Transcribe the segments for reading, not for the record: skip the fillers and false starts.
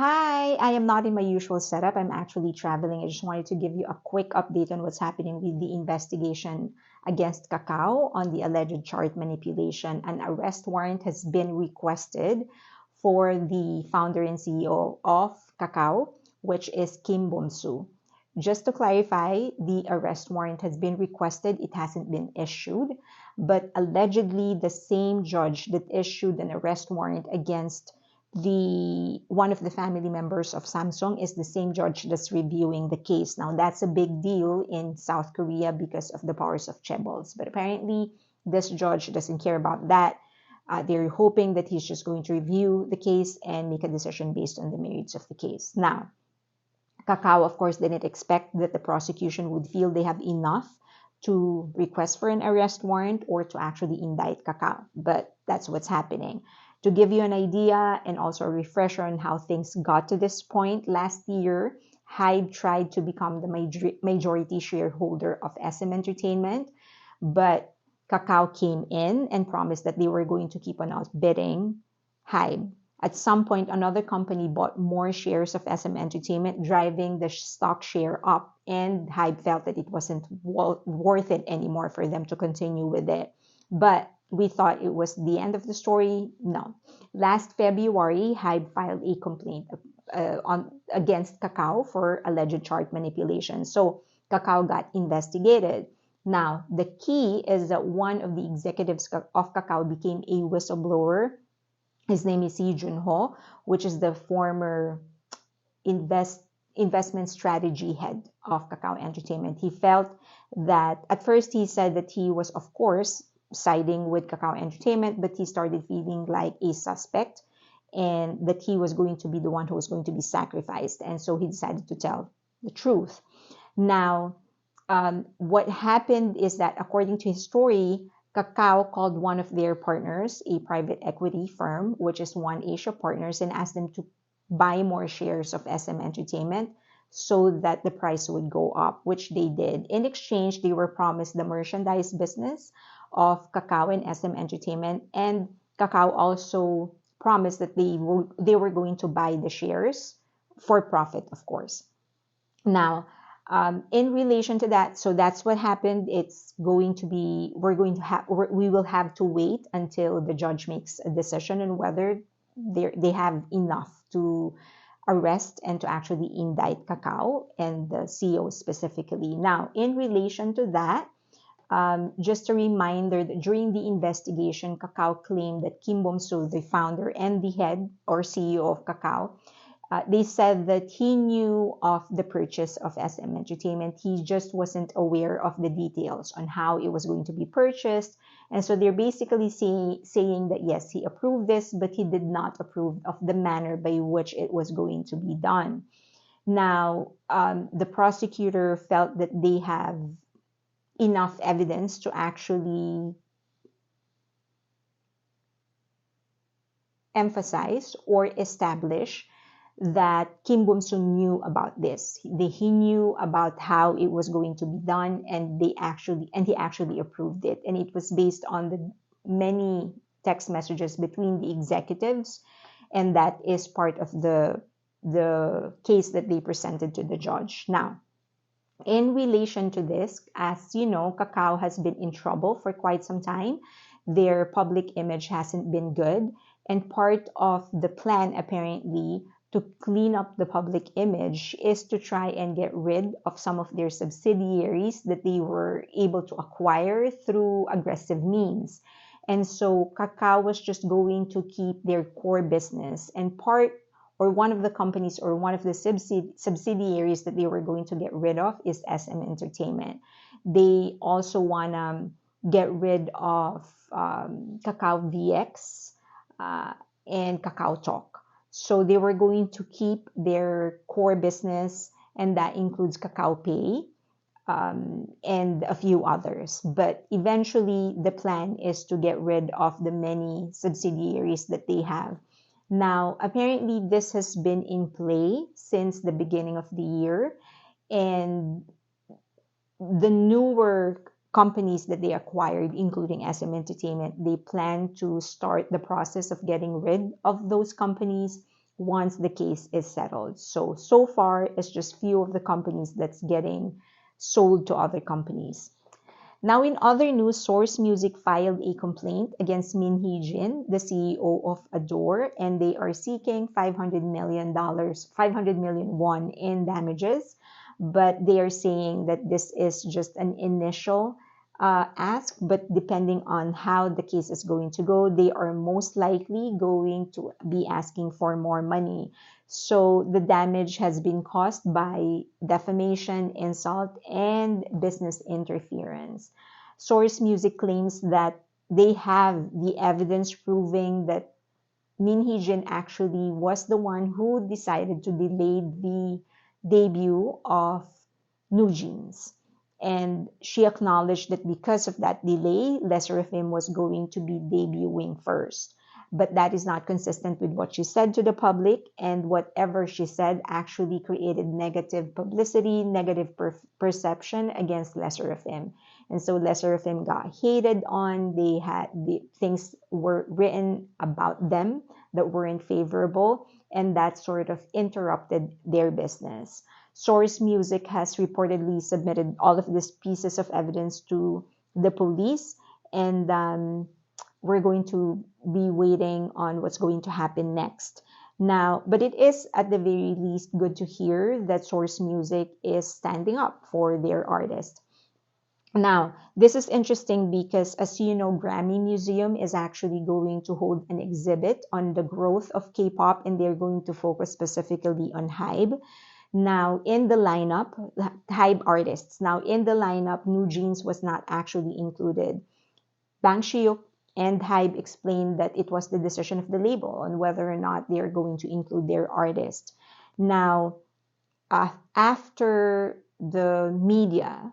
Hi, I am not in my usual setup. I'm actually traveling. I just wanted to give you a quick update on what's happening with the investigation against Kakao on the alleged chart manipulation. An arrest warrant has been requested for the founder and CEO of Kakao, which is Kim Bum-soo. Just to clarify, the arrest warrant has been requested. It hasn't been issued, but allegedly the same judge that issued an arrest warrant against the one of the family members of Samsung is the same judge that's reviewing the case. Now that's a big deal in South Korea because of the powers of chaebols. But apparently this judge doesn't care about that. They're hoping that he's just going to review the case and make a decision based on the merits of the case. Now, Kakao, of course, didn't expect that the prosecution would feel they have enough to request for an arrest warrant or to actually indict Kakao. But that's what's happening. To give you an idea and also a refresher on how things got to this point, last year, Hybe tried to become the majority shareholder of SM Entertainment, but Kakao came in and promised that they were going to keep on outbidding Hybe. At some point, another company bought more shares of SM Entertainment, driving the stock share up, and Hybe felt that it wasn't worth it anymore for them to continue with it. But we thought it was the end of the story. No. Last February, Hybe filed a complaint against Kakao for alleged chart manipulation. So Kakao got investigated. Now, the key is that one of the executives of Kakao became a whistleblower. His name is Lee Junho, which is the former investment strategy head of Kakao Entertainment. He felt that at first he said that he was, of course, siding with Kakao Entertainment, but he started feeling like a suspect and that he was going to be the one who was going to be sacrificed. And so he decided to tell the truth. Now, what happened is that according to his story, Kakao called one of their partners, a private equity firm, which is One Asia Partners, and asked them to buy more shares of SM Entertainment so that the price would go up, which they did. In exchange, they were promised the merchandise business of Kakao and SM Entertainment, and Kakao also promised that they were going to buy the shares for profit, of course. Now, in relation to that, so that's what happened. It's going to be, we will have to wait until the judge makes a decision on whether they have enough to arrest and to actually indict Kakao and the CEO specifically. Now, in relation to that, just a reminder that during the investigation, Kakao claimed that Kim Bum-soo, the founder and the head or CEO of Kakao, they said that he knew of the purchase of SM Entertainment. He just wasn't aware of the details on how it was going to be purchased. And so they're basically saying that, yes, he approved this, but he did not approve of the manner by which it was going to be done. Now, the prosecutor felt that they have enough evidence to actually emphasize or establish that Kim Bum-soo knew about this. He knew about how it was going to be done, and he actually approved it. And it was based on the many text messages between the executives, and that is part of the case that they presented to the judge. Now, in relation to this, as you know, Kakao has been in trouble for quite some time. Their public image hasn't been good, and part of the plan apparently to clean up the public image is to try and get rid of some of their subsidiaries that they were able to acquire through aggressive means. And so Kakao was just going to keep their core business, and one of the companies or one of the subsidiaries that they were going to get rid of is SM Entertainment. They also want to get rid of Kakao VX and Kakao Talk. So they were going to keep their core business, and that includes Kakao Pay and a few others. But eventually, the plan is to get rid of the many subsidiaries that they have. Now, apparently, this has been in play since the beginning of the year, and the newer companies that they acquired, including SM Entertainment, they plan to start the process of getting rid of those companies once the case is settled. So far, it's just few of the companies that's getting sold to other companies. Now, in other news, Source Music filed a complaint against Min Heejin, the CEO of Adore, and they are seeking $500 million, 500 million won in damages. But they are saying that this is just an initial ask, but depending on how the case is going to go, they are most likely going to be asking for more money. So the damage has been caused by defamation, insult, and business interference. Source Music claims that they have the evidence proving that Min Hee-jin actually was the one who decided to delay the debut of New Jeans. And she acknowledged that because of that delay, Lesser of Him was going to be debuting first. But that is not consistent with what she said to the public, and whatever she said actually created negative publicity, negative perception against Lesser of Him. And so Lesser of Him got hated on. Things were written about them that weren't favorable, and that sort of interrupted their business. Source Music has reportedly submitted all of these pieces of evidence to the police, and we're going to be waiting on what's going to happen next. Now, but it is at the very least good to hear that Source Music is standing up for their artist. Now, this is interesting because, as you know, Grammy Museum is actually going to hold an exhibit on the growth of K-pop, and they're going to focus specifically on HYBE. Now, in the lineup, HYBE artists. Now, in the lineup, New Jeans was not actually included. Bang Shiuk and HYBE explained that it was the decision of the label on whether or not they're going to include their artist. Now, after the media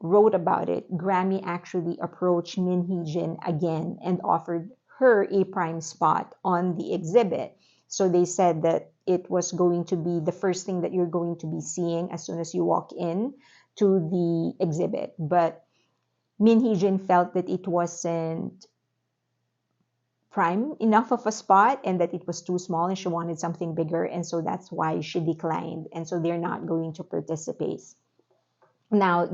wrote about it, Grammy actually approached Min Heejin again and offered her a prime spot on the exhibit. So they said that it was going to be the first thing that you're going to be seeing as soon as you walk in to the exhibit. But Min Hee-jin felt that it wasn't prime enough of a spot and that it was too small and she wanted something bigger, and so that's why she declined, and so they're not going to participate. Now,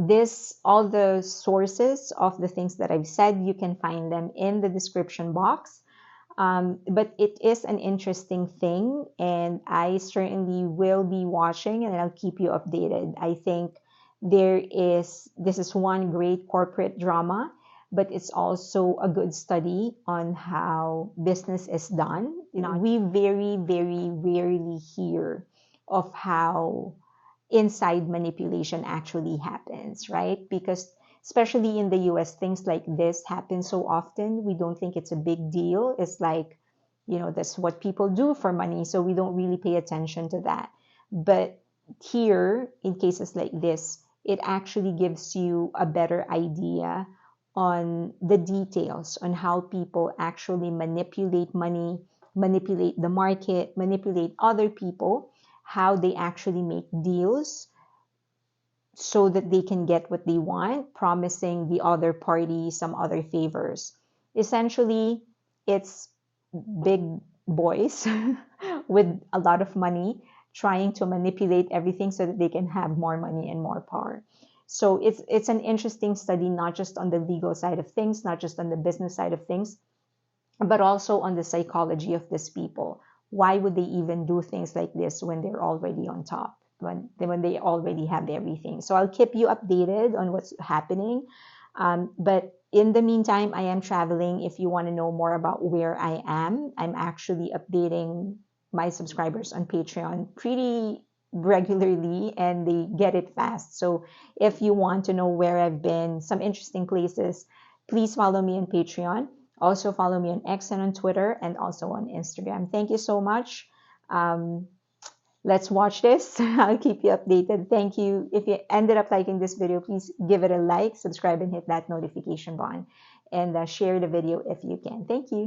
all the sources of the things that I've said, you can find them in the description box. But it is an interesting thing, and I certainly will be watching and I'll keep you updated. I think this is one great corporate drama, but it's also a good study on how business is done. We very, very rarely hear of how inside manipulation actually happens, right? Because especially in the US, things like this happen so often. We don't think it's a big deal. It's like, that's what people do for money. So we don't really pay attention to that. But here, in cases like this, it actually gives you a better idea on the details on how people actually manipulate money, manipulate the market, manipulate other people, how they actually make deals so that they can get what they want, promising the other party some other favors. Essentially, it's big boys with a lot of money trying to manipulate everything so that they can have more money and more power. So it's an interesting study, not just on the legal side of things, not just on the business side of things, but also on the psychology of these people. Why would they even do things like this when they're already on top, when they already have everything? So I'll keep you updated on what's happening. But in the meantime, I am traveling. If you want to know more about where I am, I'm actually updating my subscribers on Patreon pretty regularly, and they get it fast. So if you want to know where I've been, some interesting places, please follow me on Patreon. Also follow me on X and on Twitter, and also on Instagram. Thank you so much. Let's watch this. I'll keep you updated. Thank you. If you ended up liking this video, please give it a like, subscribe, and hit that notification button. And share the video if you can. Thank you.